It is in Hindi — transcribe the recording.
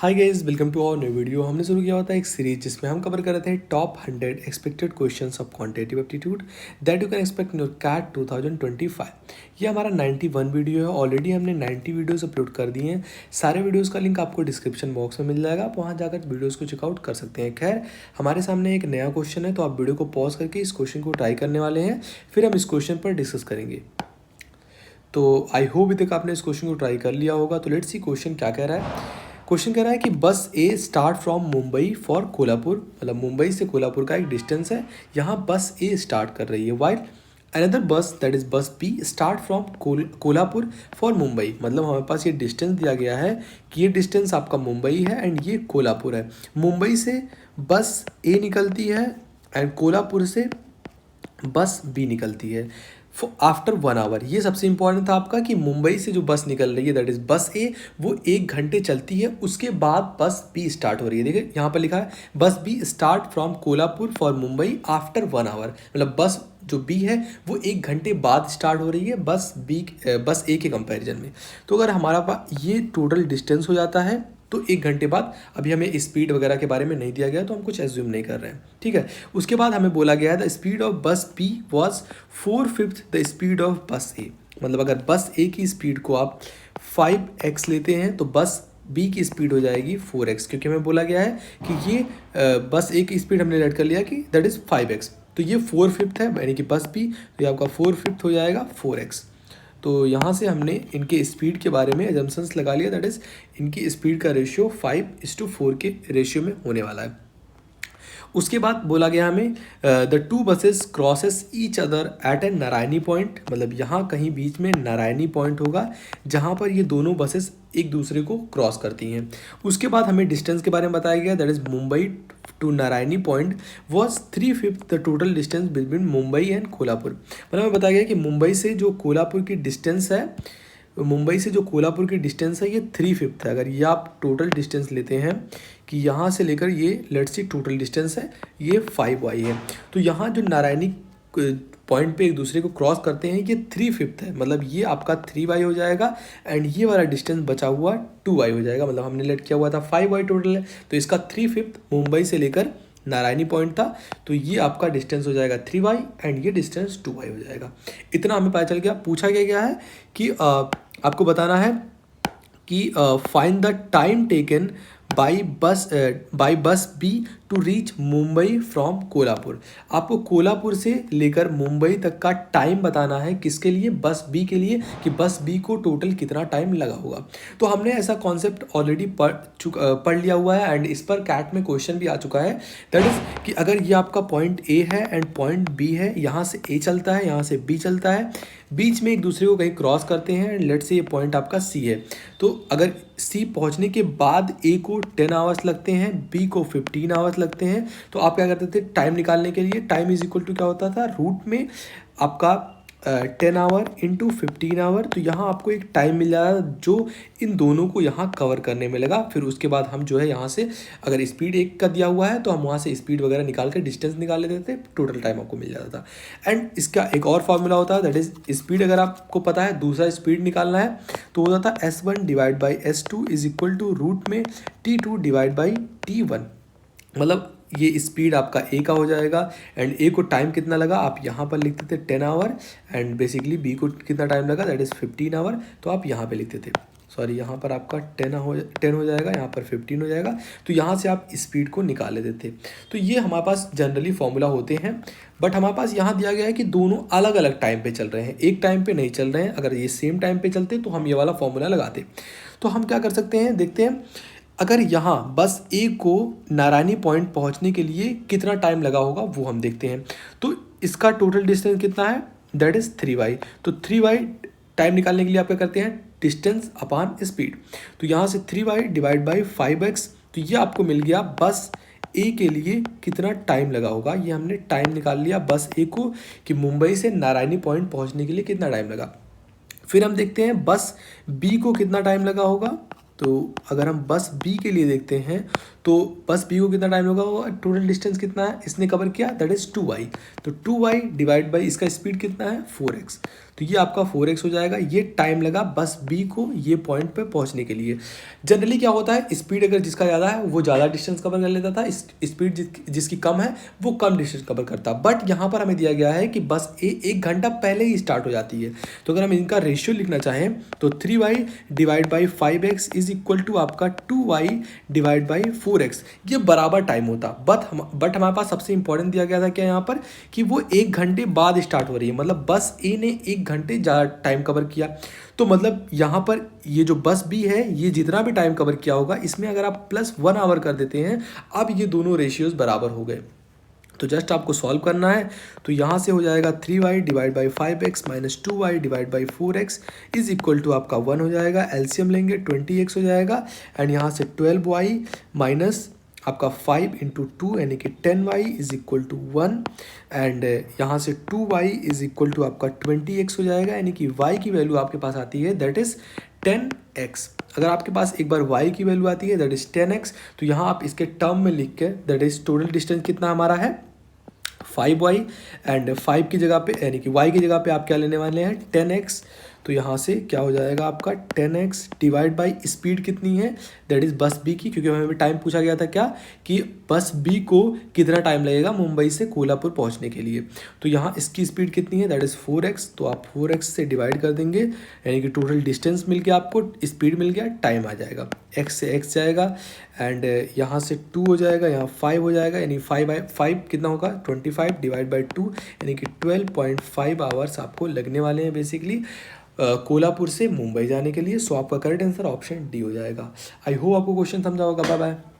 Hi guys, welcome to our new video. हमने शुरू किया हुआ था एक सीरीज जिसमें हम कवर कर रहे थे top 100 expected questions of quantitative aptitude that you can expect in your CAT 2025। ये हमारा 91 वीडियो है। ऑलरेडी हमने 90 वीडियोस अपलोड कर दिए हैं। सारे वीडियोस का लिंक आपको डिस्क्रिप्शन बॉक्स में मिल जाएगा, आप वहाँ जाकर वीडियोज़ को चेकआउट कर सकते हैं। खैर, हमारे सामने एक नया क्वेश्चन है, तो आप वीडियो को पॉज करके इस क्वेश्चन को ट्राई करने वाले हैं, फिर हम इस क्वेश्चन पर डिस्कस करेंगे। तो आई होप अभी तक आपने इस क्वेश्चन को ट्राई कर लिया होगा। तो लेट्स सी क्वेश्चन क्या कह रहा है। क्वेश्चन कह रहा है कि bus a start from Mumbai for Kolhapur, मतलब मुंबई से कोल्हापुर का एक डिस्टेंस है, यहाँ बस ए स्टार्ट कर रही है। While another bus that is bus B start from Kolhapur for Mumbai, मतलब हमारे पास ये डिस्टेंस दिया गया है कि ये डिस्टेंस आपका मुंबई है एंड ये कोल्हापुर है। मुंबई से बस ए निकलती है एंड कोल्हापुर से बस बी निकलती है आफ्टर 1 आवर। ये सबसे इंपॉर्टेंट था आपका कि मुंबई से जो बस निकल रही है दैट इज बस ए, वो 1 घंटे चलती है, उसके बाद बस बी स्टार्ट हो रही है। देखिए यहाँ पर लिखा है bus B start from Kolhapur for Mumbai after 1 hour, मतलब बस जो बी है वो 1 घंटे बाद स्टार्ट हो रही है बस ए के कंपैरिजन में। तो अगर हमारा पास ये टोटल डिस्टेंस हो जाता है तो 1 घंटे बाद, अभी हमें स्पीड वगैरह के बारे में नहीं दिया गया तो हम कुछ एज्यूम नहीं कर रहे हैं, ठीक है। उसके बाद हमें बोला गया है the speed of bus B was 4/5 the speed of bus A, मतलब अगर बस ए की स्पीड को आप 5x लेते हैं तो बस बी की स्पीड हो जाएगी 4x, क्योंकि हमें बोला गया है कि ये बस ए की स्पीड हमने लेट कर लिया कि दैट इज़ 5x, तो ये 4/5 है यानी कि बस बी, तो ये आपका 4/5 हो जाएगा 4x। तो यहाँ से हमने इनके स्पीड के बारे में एजम्पशंस लगा लिया, दैट इज़ इनकी स्पीड का रेशियो 5:4 के रेशियो में होने वाला है। उसके बाद बोला गया हमें the two buses crosses each other at A Narayani point, मतलब यहाँ कहीं बीच में नारायणी पॉइंट होगा जहाँ पर ये दोनों बसेस एक दूसरे को क्रॉस करती हैं। उसके बाद हमें डिस्टेंस के बारे में बताया गया that is Mumbai to Narayani point was 3/5 the total distance between Mumbai and Kolhapur, मतलब हमें बताया गया कि मुंबई से जो कोल्हापुर की डिस्टेंस है, मुंबई से जो कोल्हापुर की डिस्टेंस है ये 3/5 है। अगर ये आप टोटल डिस्टेंस लेते हैं कि यहाँ से लेकर ये लेट्स सी टोटल डिस्टेंस है ये 5y है, तो यहाँ जो नारायणी पॉइंट पे एक दूसरे को क्रॉस करते हैं ये 3/5 है, मतलब ये आपका 3y हो जाएगा एंड ये वाला डिस्टेंस बचा हुआ 2y हो जाएगा, मतलब हमने लेट किया हुआ था 5y टोटल है, तो इसका 3/5 मुंबई से लेकर नारायणी पॉइंट था, तो ये आपका डिस्टेंस हो जाएगा 3y एंड ये डिस्टेंस 2y हो जाएगा। इतना हमें पता चल गया। पूछा गया है कि आपको बताना है कि find the time taken by bus B to reach Mumbai from Kolhapur. आपको कोल्हापुर से लेकर मुंबई तक का टाइम बताना है, किसके लिए, बस बी के लिए, कि बस बी को टोटल कितना टाइम लगा होगा। तो हमने ऐसा कॉन्सेप्ट ऑलरेडी पढ़ लिया हुआ है एंड इस पर कैट में क्वेश्चन भी आ चुका है, दैट इज़ कि अगर ये आपका पॉइंट ए है एंड पॉइंट बी है, यहाँ से ए चलता है, यहाँ से बी चलता है, बीच में एक दूसरे को कहीं क्रॉस करते हैं एंड लेट से ये पॉइंट आपका सी है, तो अगर सी पहुंचने के बाद ए को 10 आवर्स लगते हैं, बी को 15 आवर्स लगते हैं, तो आप क्या करते थे टाइम निकालने के लिए, टाइम इज इक्वल टू क्या होता था, रूट में आपका 10 आवर इंटू 15 आवर, तो यहाँ आपको एक टाइम मिल जाएगा जो इन दोनों को यहाँ कवर करने में लगा। फिर उसके बाद हम जो है यहाँ से अगर स्पीड 1 का दिया हुआ है तो हम वहाँ से स्पीड वगैरह निकाल कर डिस्टेंस निकाल लेते थे, टोटल टाइम आपको मिल जाता था। एंड इसका एक और फार्मूला होता है दैट इज स्पीड, अगर आपको पता है दूसरा स्पीड निकालना है तो होता था S1 divide by S2 is equal to root में T2 डिवाइड बाई T1, मतलब ये स्पीड आपका ए का हो जाएगा एंड ए को टाइम कितना लगा आप यहाँ पर लिखते थे 10 आवर एंड बेसिकली बी को कितना टाइम लगा दैट इज़ 15 आवर, तो आप यहाँ पे लिखते थे, सॉरी यहाँ पर आपका 10 हो जाएगा, यहाँ पर 15 हो जाएगा, तो यहाँ से आप स्पीड को निकाल लेते थे। तो ये हमारे पास जनरली फॉर्मूला होते हैं, बट हमारे पास यहाँ दिया गया है कि दोनों अलग अलग टाइम पे चल रहे हैं, एक टाइम पे नहीं चल रहे हैं। अगर ये सेम टाइम पे चलते तो हम ये वाला फॉर्मूला लगाते। तो हम क्या कर सकते हैं, देखते हैं, अगर यहाँ बस ए को नारायणी पॉइंट पहुँचने के लिए कितना टाइम लगा होगा वो हम देखते हैं। तो इसका टोटल डिस्टेंस कितना है, दैट इज़ 3y, तो 3y टाइम निकालने के लिए आप क्या करते हैं, डिस्टेंस अपान स्पीड, तो यहाँ से 3y डिवाइड बाई 5x, तो ये आपको मिल गया बस ए के लिए कितना टाइम लगा होगा। ये हमने टाइम निकाल लिया बस ए को कि मुंबई से नारायणी पॉइंट पहुँचने के लिए कितना टाइम लगा। फिर हम देखते हैं बस बी को कितना टाइम लगा होगा, तो अगर हम बस बी के लिए देखते हैं तो बस बी को कितना टाइम लगा होगा, टोटल डिस्टेंस कितना है इसने कवर किया दैट इज़ 2y, तो 2y डिवाइड बाई इसका स्पीड कितना है 4x, तो ये आपका 4x हो जाएगा। ये टाइम लगा बस बी को ये पॉइंट पे पहुंचने के लिए। जनरली क्या होता है, स्पीड अगर जिसका ज़्यादा है वो ज़्यादा डिस्टेंस कवर कर लेता था, स्पीड जिसकी कम है वो कम डिस्टेंस कवर करता। बट यहाँ पर हमें दिया गया है कि बस एक घंटा पहले ही स्टार्ट हो जाती है। तो अगर हम इनका रेशियो लिखना चाहें तो 3y divide by 5x is equal to आपका 2y डिवाइड बाई 4x, ये बराबर टाइम होता। बट हमारे पास सबसे इंपॉर्टेंट दिया गया था क्या यहाँ पर, कि वो 1 घंटे बाद स्टार्ट हो रही है, मतलब बस ए ने 1 घंटे ज़्यादा टाइम कवर किया। तो मतलब यहाँ पर ये जो बस बी है ये जितना भी टाइम कवर किया होगा इसमें अगर आप +1 आवर कर देते हैं, अब ये दोनों रेशियोज बराबर हो गए। तो जस्ट आपको सॉल्व करना है। तो यहाँ से हो जाएगा 3y divide by 5x minus 2y divide by 4x is equal to आपका 1 हो जाएगा। एलसीएम लेंगे 20x हो जाएगा। एंड यहाँ से 12y माइनस आपका 5 इंटू 2 यानी कि 10y is equal to 1। And यहाँ से 2y इज इक्वल टू आपका 20x हो जाएगा, यानी कि y की वैल्यू आपके पास आती है दैट इज़ 10x। अगर आपके पास एक बार y की वैल्यू आती है दैट इज़ 10x, तो यहाँ आप इसके टर्म में लिख के दैट इज़ टोटल डिस्टेंस कितना हमारा है 5y। एंड 5 की जगह पे यानी कि y की जगह पे आप क्या लेने वाले हैं 10x। तो यहाँ से क्या हो जाएगा आपका 10x डिवाइड बाई स्पीड कितनी है दैट इज़ बस बी की, क्योंकि हमें टाइम पूछा गया था क्या कि बस बी को कितना टाइम लगेगा मुंबई से कोल्हापुर पहुँचने के लिए। तो यहाँ इसकी स्पीड कितनी है दैट इज़ 4x, तो आप 4x से डिवाइड कर देंगे यानी कि टोटल डिस्टेंस मिल गया, आपको स्पीड मिल गया, टाइम आ जाएगा, x से x जाएगा। एंड यहाँ से 2 हो जाएगा, यहाँ 5 हो जाएगा, यानी 5 कितना होगा 25 डिवाइड बाई 2 यानी कि 12.5 आवर्स आपको लगने वाले हैं बेसिकली कोल्हापुर से मुंबई जाने के लिए। सो आपका करेक्ट आंसर ऑप्शन डी हो जाएगा। आई होप आपको क्वेश्चन समझा होगा। Bye bye.